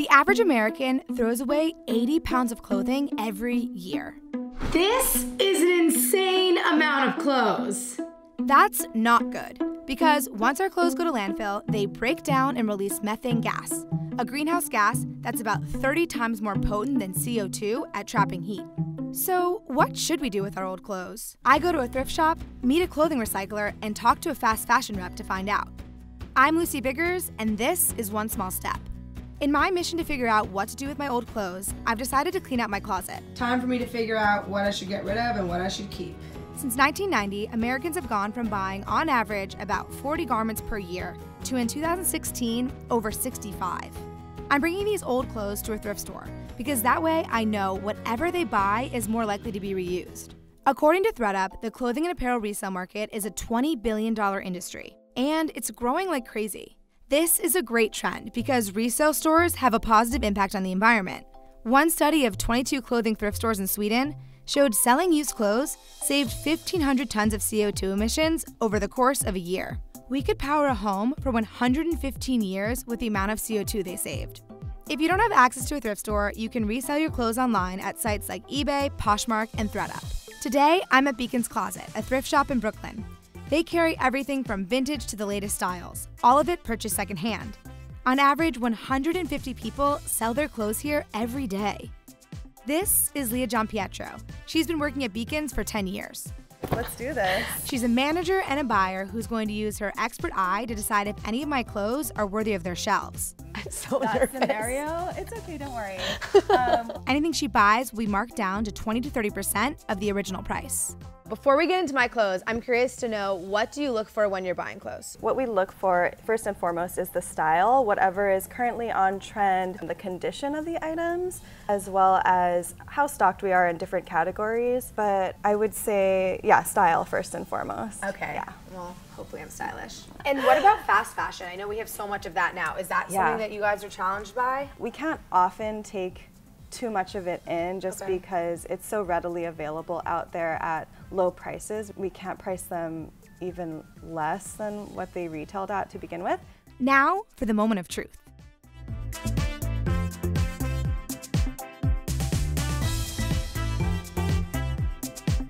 The average American throws away 80 pounds of clothing every year. This is an insane amount of clothes. That's not good, because once our clothes go to landfill, they break down and release methane gas, a greenhouse gas that's about 30 times more potent than CO2 at trapping heat. So what should we do with our old clothes? I go to a thrift shop, meet a clothing recycler, and talk to a fast fashion rep to find out. I'm Lucy Biggers, and this is One Small Step. In my mission to figure out what to do with my old clothes, I've decided to clean out my closet. Time for me to figure out what I should get rid of and what I should keep. Since 1990, Americans have gone from buying, on average, about 40 garments per year to, in 2016, over 65. I'm bringing these old clothes to a thrift store because that way I know whatever they buy is more likely to be reused. According to ThredUp, the clothing and apparel resale market is a $20 billion industry, and it's growing like crazy. This is a great trend because resale stores have a positive impact on the environment. One study of 22 clothing thrift stores in Sweden showed selling used clothes saved 1,500 tons of CO2 emissions over the course of a year. We could power a home for 115 years with the amount of CO2 they saved. If you don't have access to a thrift store, you can resell your clothes online at sites like eBay, Poshmark, and ThredUp. Today, I'm at Beacon's Closet, a thrift shop in Brooklyn. They carry everything from vintage to the latest styles, all of it purchased secondhand. On average, 150 people sell their clothes here every day. This is Leah Gianpietro. She's been working at Beacon's for 10 years. Let's do this. She's a manager and a buyer who's going to use her expert eye to decide if any of my clothes are worthy of their shelves. I'm so nervous. Scenario, it's okay, don't worry. Anything she buys will be marked down to 20 to 30% of the original price. Before we get into my clothes, I'm curious to know, what do you look for when you're buying clothes? What we look for, first and foremost, is the style, whatever is currently on trend, the condition of the items, as well as how stocked we are in different categories. But I would say, yeah, style first and foremost. Okay. Yeah. Well, hopefully I'm stylish. And what about fast fashion? I know we have so much of that now. Is that something that you guys are challenged by? We can't often take too much of it in just because it's so readily available out there at low prices. We can't price them even less than what they retailed at to begin with. Now for the moment of truth.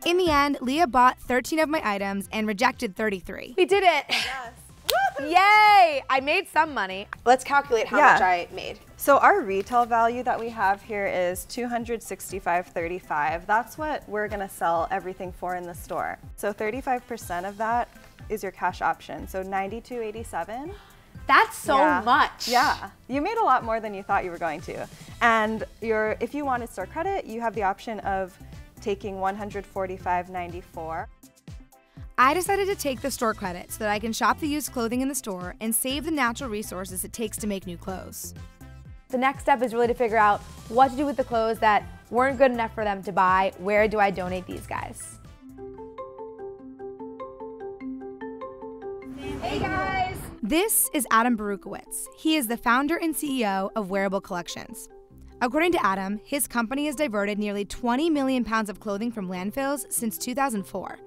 In the end, Leah bought 13 of my items and rejected 33. We did it! Yes. Yay! I made some money. Let's calculate how much I made. So our retail value that we have here is $265.35. That's what we're gonna sell everything for in the store. So 35% of that is your cash option. So $92.87. That's so much. Yeah, you made a lot more than you thought you were going to. And if you wanted store credit, you have the option of taking $145.94. I decided to take the store credit so that I can shop the used clothing in the store and save the natural resources it takes to make new clothes. The next step is really to figure out what to do with the clothes that weren't good enough for them to buy. Where do I donate these guys? Hey guys! This is Adam Berkowitz. He is the founder and CEO of Wearable Collections. According to Adam, his company has diverted nearly 20 million pounds of clothing from landfills since 2004.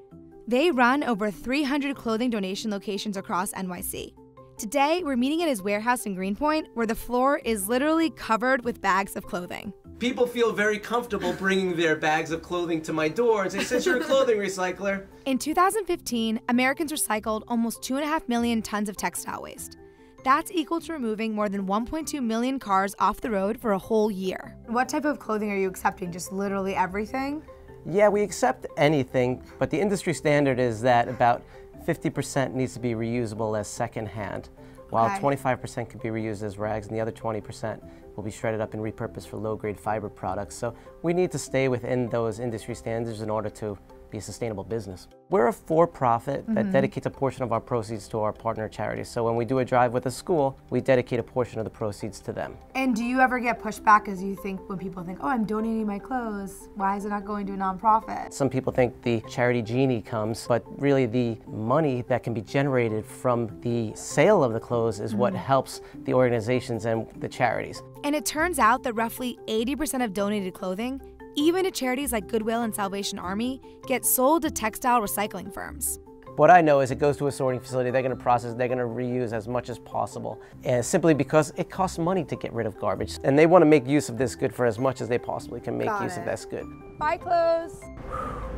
They run over 300 clothing donation locations across NYC. Today, we're meeting at his warehouse in Greenpoint, where the floor is literally covered with bags of clothing. People feel very comfortable bringing their bags of clothing to my door and say, since you're a clothing recycler. In 2015, Americans recycled almost 2.5 million tons of textile waste. That's equal to removing more than 1.2 million cars off the road for a whole year. What type of clothing are you accepting? Just literally everything? Yeah, we accept anything, but the industry standard is that about 50% needs to be reusable as secondhand, while 25% can be reused as rags, and the other 20% will be shredded up and repurposed for low-grade fiber products. So we need to stay within those industry standards in order to be a sustainable business. We're a for-profit that dedicates a portion of our proceeds to our partner charities. So when we do a drive with a school, we dedicate a portion of the proceeds to them. And do you ever get pushback as you think, when people think, oh, I'm donating my clothes, why is it not going to a nonprofit? Some people think the charity genie comes, but really the money that can be generated from the sale of the clothes is what helps the organizations and the charities. And it turns out that roughly 80% of donated clothing, even to charities like Goodwill and Salvation Army, get sold to textile recycling firms. What I know is it goes to a sorting facility, they're going to process, they're going to reuse as much as possible. And simply because it costs money to get rid of garbage. And they want to make use of this good for as much as they possibly can make use of this good. Bye, clothes.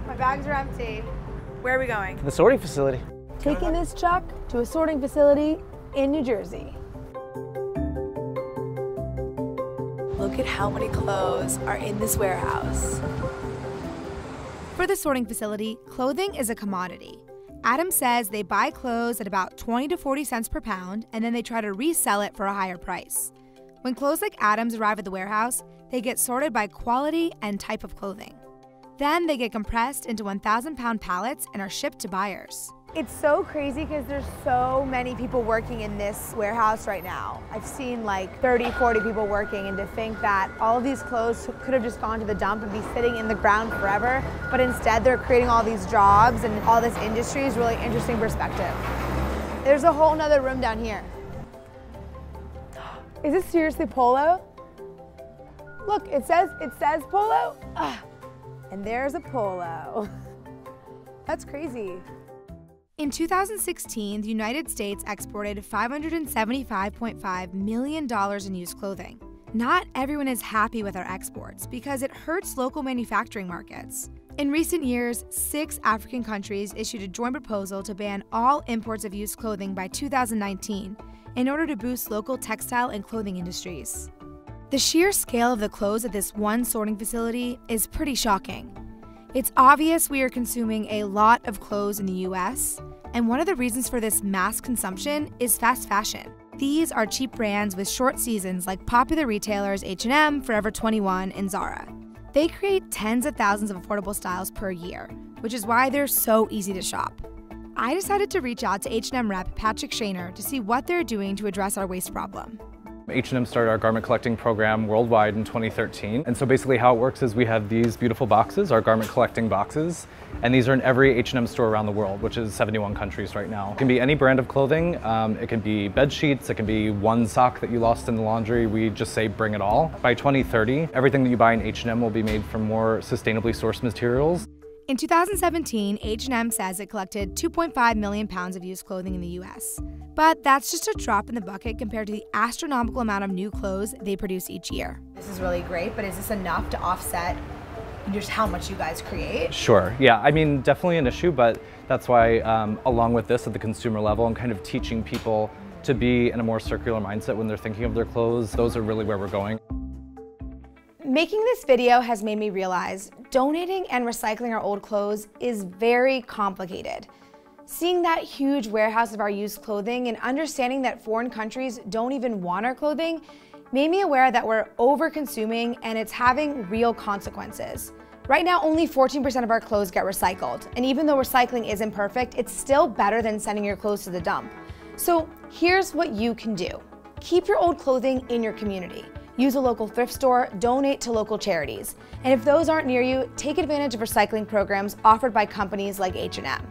My bags are empty. Where are we going? The sorting facility. Taking this truck to a sorting facility in New Jersey. Look at how many clothes are in this warehouse. For the sorting facility, clothing is a commodity. Adam says they buy clothes at about 20 to 40 cents per pound, and then they try to resell it for a higher price. When clothes like Adam's arrive at the warehouse, they get sorted by quality and type of clothing. Then they get compressed into 1,000-pound pallets and are shipped to buyers. It's so crazy because there's so many people working in this warehouse right now. I've seen like 30, 40 people working, and to think that all of these clothes could have just gone to the dump and be sitting in the ground forever, but instead they're creating all these jobs and all this industry is really interesting perspective. There's a whole nother room down here. Is this seriously Polo? Look, it says Polo. And there's a Polo. That's crazy. In 2016, the United States exported $575.5 million in used clothing. Not everyone is happy with our exports because it hurts local manufacturing markets. In recent years, 6 African countries issued a joint proposal to ban all imports of used clothing by 2019 in order to boost local textile and clothing industries. The sheer scale of the clothes at this one sorting facility is pretty shocking. It's obvious we are consuming a lot of clothes in the US, and one of the reasons for this mass consumption is fast fashion. These are cheap brands with short seasons like popular retailers H&M, Forever 21, and Zara. They create tens of thousands of affordable styles per year, which is why they're so easy to shop. I decided to reach out to H&M rep Patrick Shaner to see what they're doing to address our waste problem. H&M started our garment collecting program worldwide in 2013. And so basically how it works is we have these beautiful boxes, our garment collecting boxes, and these are in every H&M store around the world, which is 71 countries right now. It can be any brand of clothing, it can be bed sheets, it can be one sock that you lost in the laundry. We just say bring it all. By 2030, everything that you buy in H&M will be made from more sustainably sourced materials. In 2017, H&M says it collected 2.5 million pounds of used clothing in the US. But that's just a drop in the bucket compared to the astronomical amount of new clothes they produce each year. This is really great, but is this enough to offset just how much you guys create? Sure, yeah, I mean, definitely an issue, but that's why along with this at the consumer level, I'm kind of teaching people to be in a more circular mindset when they're thinking of their clothes. Those are really where we're going. Making this video has made me realize donating and recycling our old clothes is very complicated. Seeing that huge warehouse of our used clothing and understanding that foreign countries don't even want our clothing made me aware that we're over-consuming and it's having real consequences. Right now, only 14% of our clothes get recycled, and even though recycling isn't perfect, it's still better than sending your clothes to the dump. So here's what you can do. Keep your old clothing in your community. Use a local thrift store, donate to local charities. And if those aren't near you, take advantage of recycling programs offered by companies like H&M.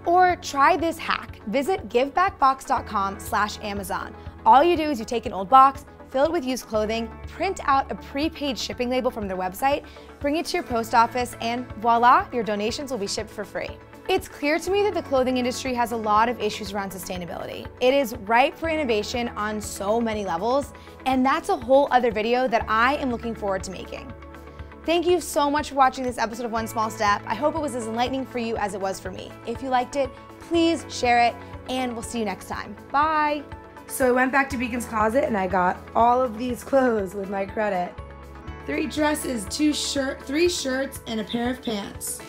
Or try this hack. Visit givebackbox.com/Amazon. All you do is you take an old box, fill it with used clothing, print out a prepaid shipping label from their website, bring it to your post office, and voila, your donations will be shipped for free. It's clear to me that the clothing industry has a lot of issues around sustainability. It is ripe for innovation on so many levels, and that's a whole other video that I am looking forward to making. Thank you so much for watching this episode of One Small Step. I hope it was as enlightening for you as it was for me. If you liked it, please share it, and we'll see you next time. Bye. So I went back to Beacon's closet and I got all of these clothes with my credit. 3 dresses, 3 shirts, and a pair of pants.